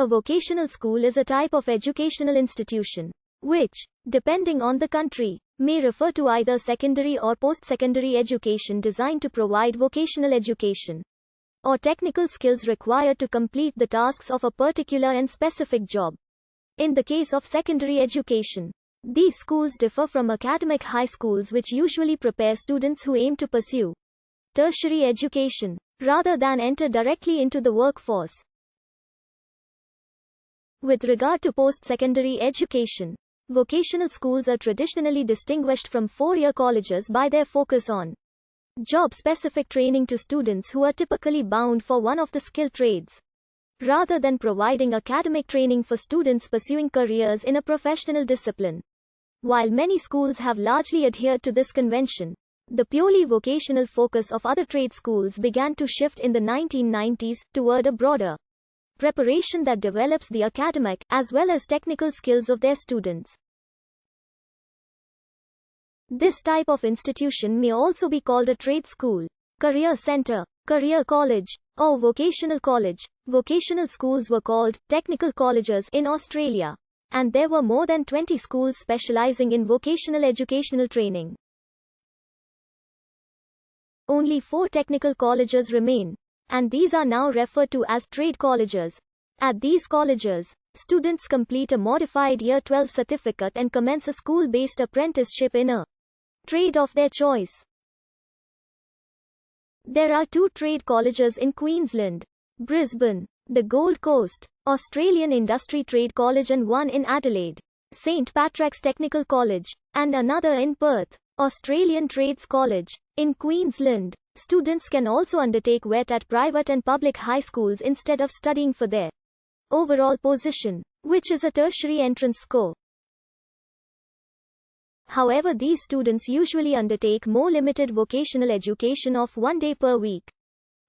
A vocational school is a type of educational institution, which, depending on the country, may refer to either secondary or post-secondary education designed to provide vocational education or technical skills required to complete the tasks of a particular and specific job. In the case of secondary education, these schools differ from academic high schools, which usually prepare students who aim to pursue tertiary education rather than enter directly into the workforce. With regard to post-secondary education, vocational schools are traditionally distinguished from four-year colleges by their focus on job-specific training to students who are typically bound for one of the skilled trades, rather than providing academic training for students pursuing careers in a professional discipline. While many schools have largely adhered to this convention, the purely vocational focus of other trade schools began to shift in the 1990s toward a broader preparation that develops the academic as well as technical skills of their students. This type of institution may also be called a trade school, career center, career college, or vocational college. Vocational schools were called technical colleges in Australia, and there were more than 20 schools specializing in vocational educational training. Only 4 technical colleges remain, and these are now referred to as trade colleges. At these colleges, students complete a modified Year 12 certificate and commence a school-based apprenticeship in a trade of their choice. There are 2 trade colleges in Queensland, Brisbane, the Gold Coast, Australian Industry Trade College, and one in Adelaide, St. Patrick's Technical College, and another in Perth, Australian Trades College. In Queensland, students can also undertake VET at private and public high schools instead of studying for their overall position, which is a tertiary entrance score. However, these students usually undertake more limited vocational education of 1 day per week.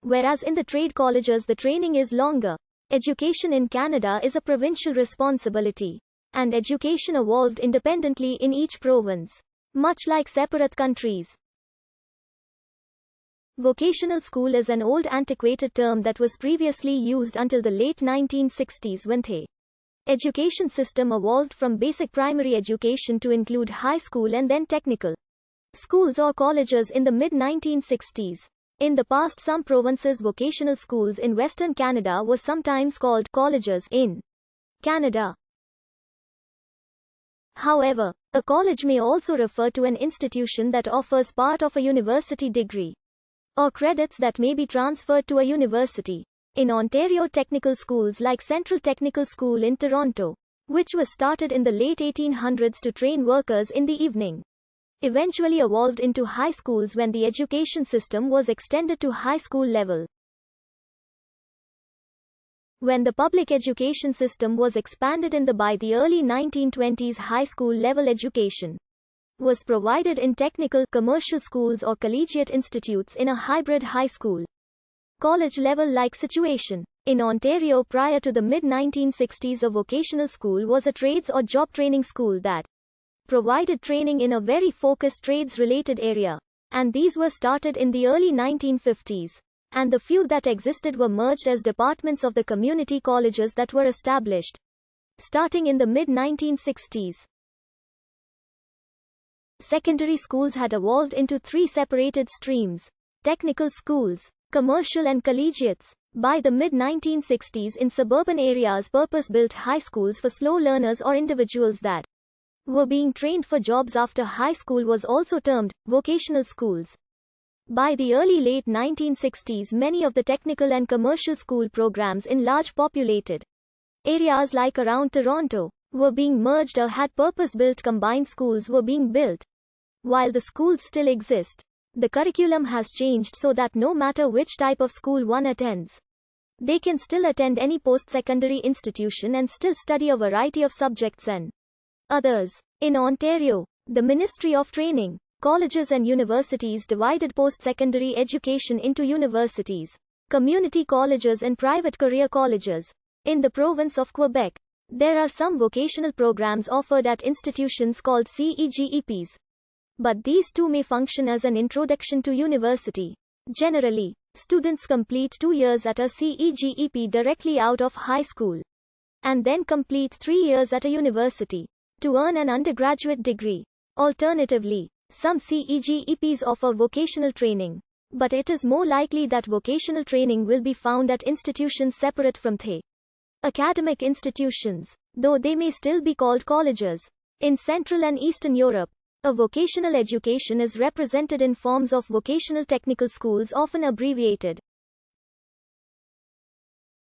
Whereas in the trade colleges the training is longer. Education in Canada is a provincial responsibility, and education evolved independently in each province, much like separate countries. Vocational school is an old antiquated term that was previously used until the late 1960s when the education system evolved from basic primary education to include high school and then technical schools or colleges in the mid-1960s. In the past, some provinces' vocational schools in Western Canada were sometimes called colleges in Canada. However, a college may also refer to an institution that offers part of a university degree or credits that may be transferred to a university. In Ontario, technical schools like Central Technical School in Toronto, which was started in the late 1800s to train workers in the evening, eventually evolved into high schools when the education system was extended to high school level. When the public education system was expanded by the early 1920s, high school level education was provided in technical, commercial schools or collegiate institutes in a hybrid high school college level-like situation. In Ontario prior to the mid-1960s, a vocational school was a trades or job training school that provided training in a very focused trades-related area, and these were started in the early 1950s, and the few that existed were merged as departments of the community colleges that were established starting in the mid-1960s. Secondary schools had evolved into 3 separated streams: technical schools, commercial and collegiates. By the mid-1960s, in suburban areas, purpose-built high schools for slow learners or individuals that were being trained for jobs after high school was also termed vocational schools. By the early late 1960s, many of the technical and commercial school programs in large populated areas like around Toronto were being merged or had purpose-built combined schools were being built. While the schools still exist, the curriculum has changed so that no matter which type of school one attends, they can still attend any post-secondary institution and still study a variety of subjects and others. In Ontario, the Ministry of Training, Colleges and Universities divided post-secondary education into universities, community colleges and private career colleges. In the province of Quebec, there are some vocational programs offered at institutions called CEGEPs. But these too may function as an introduction to university. Generally, students complete 2 years at a CEGEP directly out of high school. and then complete 3 years at a university to earn an undergraduate degree. Alternatively, some CEGEPs offer vocational training, but it is more likely that vocational training will be found at institutions separate from the academic institutions, though they may still be called colleges. In Central and Eastern Europe, a vocational education is represented in forms of vocational technical schools, often abbreviated